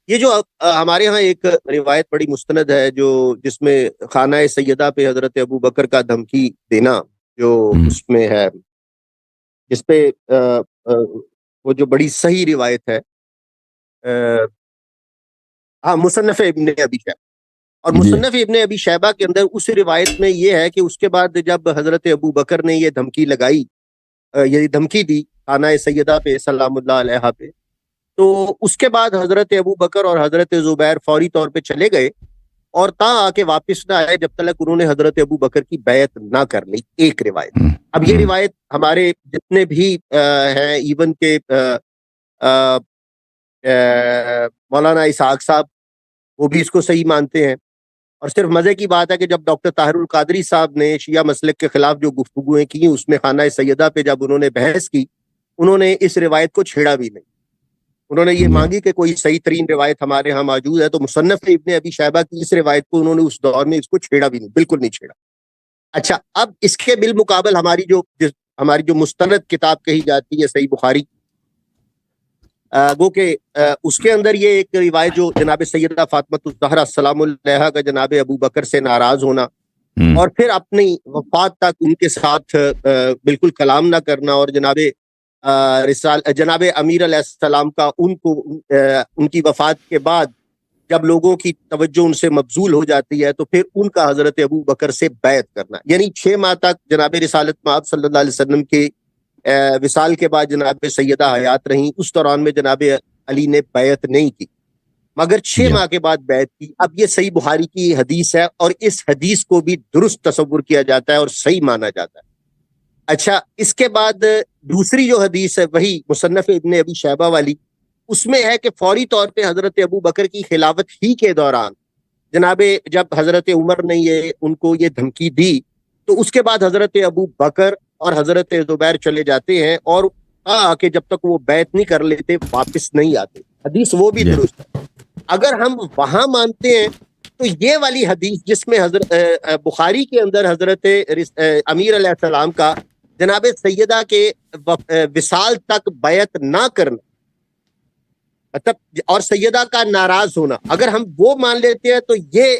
یہ جو ہمارے ہاں ایک روایت بڑی مستند ہے جو جس میں خانہ سیدہ پہ حضرت ابو بکر کا دھمکی دینا جو اس میں ہے، جس پہ وہ جو بڑی صحیح روایت ہے، ہاں مصنف ابن ابی شیبہ، اور مصنف ابن ابی شیبہ کے اندر اس روایت میں یہ ہے کہ اس کے بعد جب حضرت ابو بکر نے یہ دھمکی لگائی، یہ دھمکی دی خانہ سیدہ پہ سلام اللہ علیہا پہ، تو اس کے بعد حضرت ابو بکر اور حضرت زبیر فوری طور پہ چلے گئے اور تا آ کے واپس نہ آئے جب تک انہوں نے حضرت ابو بکر کی بیعت نہ کر لی. ایک روایت. اب یہ روایت ہمارے جتنے بھی ہیں، ایون کے مولانا اسحاق صاحب وہ بھی اس کو صحیح مانتے ہیں. اور صرف مزے کی بات ہے کہ جب ڈاکٹر طاہر القادری صاحب نے شیعہ مسلک کے خلاف جو گفتگویں کی اس میں خانہ سیدہ پہ جب انہوں نے بحث کی، انہوں نے اس روایت کو چھیڑا بھی نہیں. انہوں نے یہ مانگی کہ کوئی صحیح ترین روایت ہمارے ہاں موجود ہے، تو مصنف ابن ابی شیبہ کی اس روایت کو انہوں نے اس دور میں اس کو چھیڑا بھی نہیں، بالکل نہیں چھیڑا. اچھا، اب اس کے بالمقابل ہماری جو مستند کتاب کہی جاتی ہے صحیح بخاری، وہ کہ اس کے اندر یہ ایک روایت جو جناب سیدہ فاطمہ الزہرا سلام علیہا کا جناب ابو بکر سے ناراض ہونا اور پھر اپنی وفات تک ان کے ساتھ بالکل کلام نہ کرنا، اور جناب امیر علیہ السلام کا ان کی وفات کے بعد جب لوگوں کی توجہ ان سے مبذول ہو جاتی ہے تو پھر ان کا حضرت ابو بکر سے بیعت کرنا. یعنی 6 ماہ تک جناب رسالت مآب صلی اللہ علیہ وسلم کے وصال کے بعد جناب سیدہ حیات رہیں، اس دوران میں جناب علی نے بیعت نہیں کی، مگر 6 ماہ کے بعد بیعت کی. اب یہ صحیح بخاری کی حدیث ہے اور اس حدیث کو بھی درست تصور کیا جاتا ہے اور صحیح مانا جاتا ہے. اچھا، اس کے بعد دوسری جو حدیث ہے وہی مصنف ابن ابی شیبہ والی، اس میں ہے کہ فوری طور پہ حضرت ابو بکر کی خلافت ہی کے دوران جناب جب حضرت عمر نے ان کو یہ دھمکی دی تو اس کے بعد حضرت ابو بکر اور حضرت زبیر چلے جاتے ہیں اور کہ جب تک وہ بیعت نہیں کر لیتے واپس نہیں آتے. حدیث وہ بھی درست ہے. اگر ہم وہاں مانتے ہیں تو یہ والی حدیث جس میں حضرت بخاری کے اندر حضرت امیر علیہ السلام کا جناب سیدہ کے وصال تک بیعت نہ کرنا مطلب اور سیدہ کا ناراض ہونا، اگر ہم وہ مان لیتے ہیں تو یہ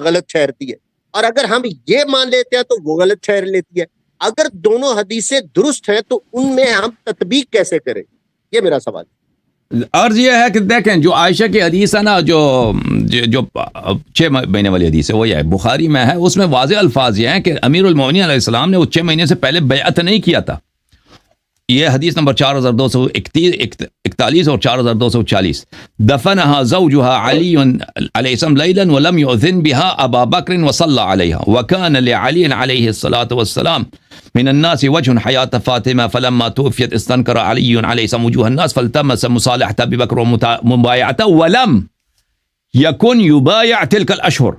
غلط ٹھہرتی ہے، اور اگر ہم یہ مان لیتے ہیں تو وہ غلط ٹھہر لیتی ہے. اگر دونوں حدیثیں درست ہیں تو ان میں ہم تطبیق کیسے کریں؟ یہ میرا سوال ہے. عرض یہ ہے کہ دیکھیں جو عائشہ کی حدیث ہے نا، جو 6 مہینے والی حدیث ہے، وہ یہ ہے بخاری میں ہے. اس میں واضح الفاظ یہ ہیں کہ امیر المومنین علیہ السلام نے وہ 6 مہینے سے پہلے بیعت نہیں کیا تھا. یہ حدیث نمبر 4241 اور 4240. دفنها زوجها علي عليه السلام ليلا ولم يؤذن بها ابا بكر وصلى عليها وكان لعلي عليه الصلاه والسلام من الناس وجه حياة فاطمة فلما توفيت استنكر علي عليه السلام وجوه الناس فالتمس مصالحة أبي بكر ومبايعته ولم يكن يبايع تلك الأشهر.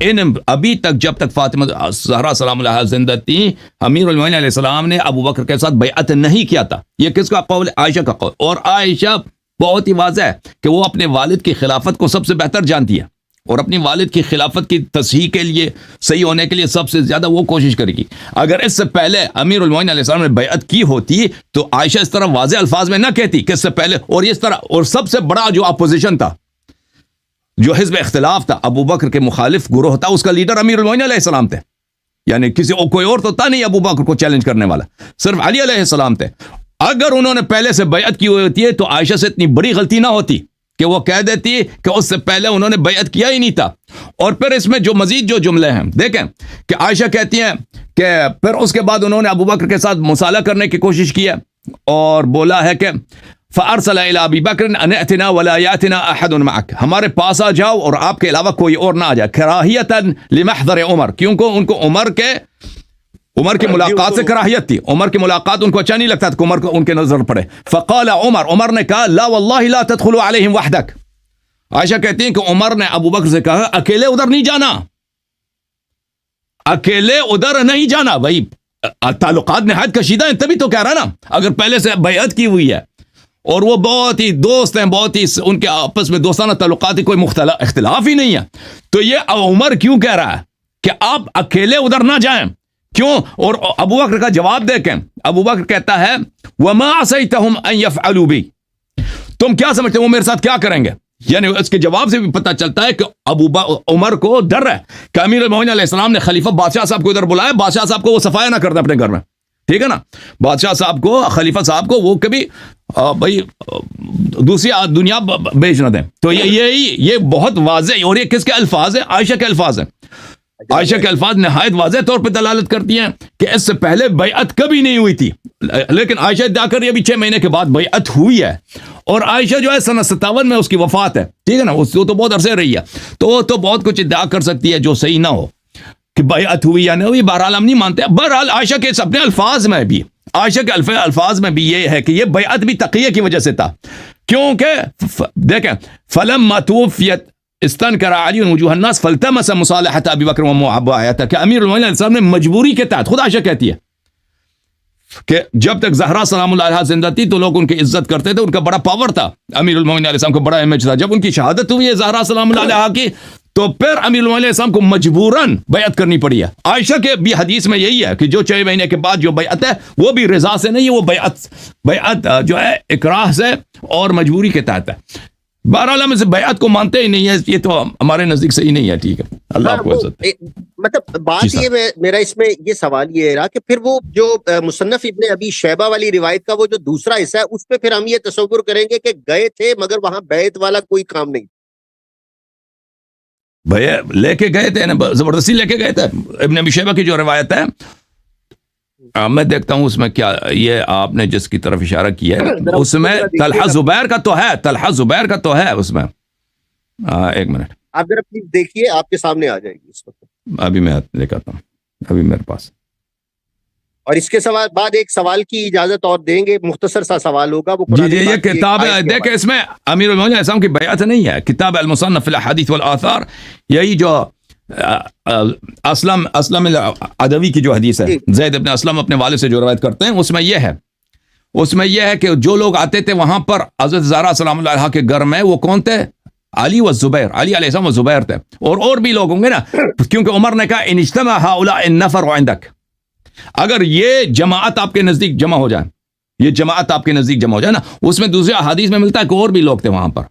ان ابھی تک جب تک فاطمہ زہرا سلام علیہا زندہ تھی، امیر المومنین علیہ السلام نے ابو بکر کے ساتھ بیعت نہیں کیا تھا. یہ کس کا قول؟ عائشہ کا قول. اور عائشہ بہت ہی واضح ہے کہ وہ اپنے والد کی خلافت کو سب سے بہتر جانتی ہے اور اپنی والد کی خلافت کی تصحیح کے لیے، صحیح ہونے کے لیے سب سے زیادہ وہ کوشش کرے گی. اگر اس سے پہلے امیر المومنین علیہ السلام نے بیعت کی ہوتی تو عائشہ اس طرح واضح الفاظ میں نہ کہتی کہ اس سے پہلے. اور اس طرح، اور سب سے بڑا جو اپوزیشن تھا، جو حزب اختلاف تھا، ابو بکر کے مخالف گروہ تھا، اس کا لیڈر امیر المومنین علیہ السلام تھے. یعنی کوئی اور تو تھا نہیں ابو بکر کو چیلنج کرنے والا، صرف علی علیہ السلام تھے. اگر انہوں نے پہلے سے بیعت کی ہوتی ہے تو عائشہ سے اتنی بڑی غلطی نہ ہوتی کہ وہ کہہ دیتی کہ اس سے پہلے انہوں نے بیعت کیا ہی نہیں تھا. اور پھر اس میں جو مزید جو جملے ہیں دیکھیں کہ عائشہ کہتی ہیں کہ پھر اس کے بعد انہوں نے ابو بکر کے ساتھ مصالحہ کرنے کی کوشش کی ہے اور بولا ہے کہ فَأَرْسَلَ إِلَىٰ أَبِي بَكْرٍ أَنْ ائْتِنَا وَلَا يَأْتِنَا أَحَدٌ مَعَكَ، ہمارے پاس آ جاؤ اور آپ کے علاوہ کوئی اور نہ آ جائے. کراہیۃً لِمَحْضَرِ عمر، کیونکہ ان کو عمر کی ملاقات سے کراہیت تھی. عمر کی ملاقات ان کو اچھا نہیں لگتا تھا کہ عمر کو ان کے نظر پڑے. فقال عمر نے کہا لا واللہ لا تدخلوا علیہم وحدک. عائشہ کہتی ہیں کہ عمر نے ابو بکر سے کہا اکیلے ادھر نہیں جانا، اکیلے ادھر نہیں جانا. بھائی تعلقات نہایت کشیدہ ہیں، تبھی تو کہہ رہا نا. اگر پہلے سے بیعت کی ہوئی ہے اور وہ بہت ہی دوست ہیں، بہت ہی ان کے آپس میں دوستانہ تعلقات، کوئی اختلاف ہی نہیں ہے، تو یہ عمر کیوں کہہ رہا ہے کہ آپ اکیلے ادھر نہ جائیں؟ کیوں؟ اور ابو بکر کا جواب دیکھیں. ابو بکر کہتا ہے وَمَا عَصَيْتَهُمْ أَن يَفْعَلُوا بِي، تم کیا سمجھتے ہیں وہ میرے ساتھ کیا کریں گے؟ یعنی اس کے جواب سے بھی پتہ چلتا ہے کہ عمر کو ڈر ہے کہ امیر المومنین علیہ السلام نے خلیفہ بادشاہ صاحب کو ادھر بلایا، بادشاہ صاحب کو وہ صفایا نہ کرتا اپنے گھر میں، ٹھیک ہے نا، بادشاہ صاحب کو، خلیفہ صاحب کو وہ کبھی بھائی دوسری دنیا بیچ نہ دیں. تو یہ بہت واضح، اور یہ کس کے الفاظ ہیں؟ عائشہ کے الفاظ ہیں. عائشہ کے الفاظ نہایت واضح طور پہ دلالت کرتی ہیں کہ اس سے پہلے بیعت کبھی نہیں ہوئی تھی، لیکن عائشہ ادعا کر رہی ہے ابھی 6 مہینے کے بعد بیعت ہوئی ہے. اور عائشہ جو ہے سنہ 57 میں اس کی وفات ہے، ٹھیک ہے نا، وہ تو بہت عرصے رہی ہے، تو وہ تو بہت کچھ ادعا کر سکتی ہے جو صحیح نہ ہو کہ بیعت ہوئی یا نہیں ہوئی. بہرحال ہم نہیں مانتے. بہرحال عائشہ کے اپنے الفاظ میں بھی، عائشہ کے الفاظ میں بھی یہ ہے کہ یہ بیعت بھی تقیہ کی وجہ سے تھا، کیونکہ دیکھیں فلما توفیت استنکر علی وجوہ الناس فالتمس مصالحة ابی بکر ومعاویہ، کہ امیر المومنین علیہ السلام نے مجبوری کے تحت، خود عائشہ کہتی ہے کہ جب تک زہرا سلام اللہ علیہا زندہ تھی تو لوگ ان کی عزت کرتے تھے، ان کا بڑا پاور تھا، امیر المومنین علیہ السلام کو بڑا امیج تھا. جب ان کی شہادت ہوئی ہے زہرا سلام اللہ علیہا کی، تو پھر امیر المومنین علیہ السلام کو مجبوراً بیعت کرنی پڑی ہے. عائشہ کے بھی حدیث میں یہی ہے کہ جو 6 مہینے کے بعد جو بیعت ہے وہ بھی رضا سے نہیں ہے، وہ بیعت جو ہے اکراہ سے اور مجبوری کے تحت ہے. بہرحال ہم اس بیعت کو مانتے ہی نہیں ہے، یہ تو ہمارے نزدیک صحیح نہیں ہے. ٹھیک ہے، اللہ آپ کو عزت. مطلب بات یہ میرا اس میں یہ سوال یہ رہا کہ پھر وہ جو مصنف ابن ابی شیبہ والی روایت کا وہ جو دوسرا حصہ ہے، اس پہ پھر ہم یہ تصور کریں گے کہ گئے تھے مگر وہاں بیعت والا کوئی کام نہیں، بھیا لے کے گئے تھے، زبردستی لے کے گئے تھے. ابن ابی شیبہ کی جو روایت ہے، میں دیکھتا ہوں اس میں کیا، یہ آپ نے جس کی طرف اشارہ کیا ہے اس میں طلحہ زبیر کا تو ہے، طلحہ زبیر کا تو ہے اس میں. ایک منٹ آپ ذرا پلیز دیکھیے، آپ کے سامنے آ جائے گی اس وقت. ابھی میں لے کے آتا ہوں، ابھی میرے پاس. اور اس کے بعد ایک سوال کی اجازت اور دیں گے، مختصر سا سوال ہوگا. وہ جی یہ کتاب ہے، دیکھیں اس میں امیر المومنین علیہ السلام کی بیعت نہیں ہے. کتاب المصنف فی الاحادیث والآثار، یہی جو اسلم العدوی کی جو حدیث ہے، زید بن اسلم اپنے والد سے جو روایت کرتے ہیں، اس میں یہ ہے کہ جو لوگ آتے تھے وہاں پر حضرت زہرا سلام اللہ علیہا کے گھر میں، وہ کون تھے؟ علی و زبیر، علی علیہ السلام و زبیر تھے، اور بھی لوگ ہوں گے نا، کیونکہ عمر نے کہا ان اجتمع هؤلاء النفر عندك، اگر یہ جماعت آپ کے نزدیک جمع ہو جائے، یہ جماعت آپ کے نزدیک جمع ہو جائے نا. اس میں دوسرے احادیث میں ملتا ہے کہ اور بھی لوگ تھے وہاں پر.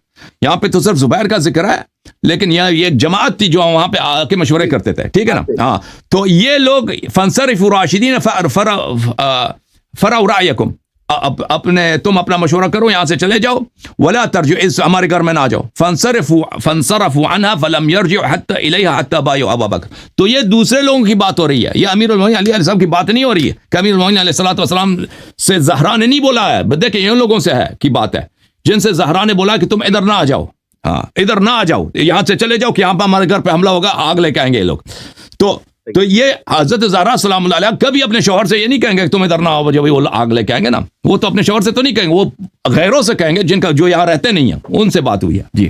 یہاں پہ تو صرف زبیر کا ذکر ہے، لیکن یہ ایک جماعت تھی جو وہاں پہ آ کے مشورے کرتے تھے، ٹھیک ہے نا. ہاں تو یہ لوگ فانصرفوا راشدین فرعوا رأیکم، تم اپنا مشورہ کرو، یہاں سے چلے جاؤ، ولا ترجعوا، اس ہمارے گھر میں نہ آ جاؤ. فانصرفوا عنها فلم يرجعوا حتى اليها حتى بايعوا ابا بکر. تو یہ دوسرے لوگوں کی بات ہو رہی ہے، یہ امیر المومنین علی علیہ السلام کی بات نہیں ہو رہی ہے کہ امیر المومنین علیہ الصلوۃ والسلام سے زہرا نے نہیں بولا ہے. دیکھیں ان لوگوں سے ہے کی بات ہے جن سے زہرا نے بولا کہ تم ادھر نہ آ جاؤ، ہاں ادھر نہ آ جاؤ، یہاں سے چلے جاؤ کہ یہاں پہ ہمارے گھر پہ حملہ ہوگا، آگ لے کے آئیں گے یہ لوگ. تو یہ حضرت زہرا سلام اللہ علیہ کبھی اپنے شوہر سے یہ نہیں کہیں گے کہ تم ادھر نہ آؤ، جب وہ آگ لے کے آئیں گے نا، وہ تو اپنے شوہر سے تو نہیں کہیں گے، وہ غیروں سے کہیں گے جن کا جو یہاں رہتے نہیں ہیں، ان سے بات ہوئی ہے. جی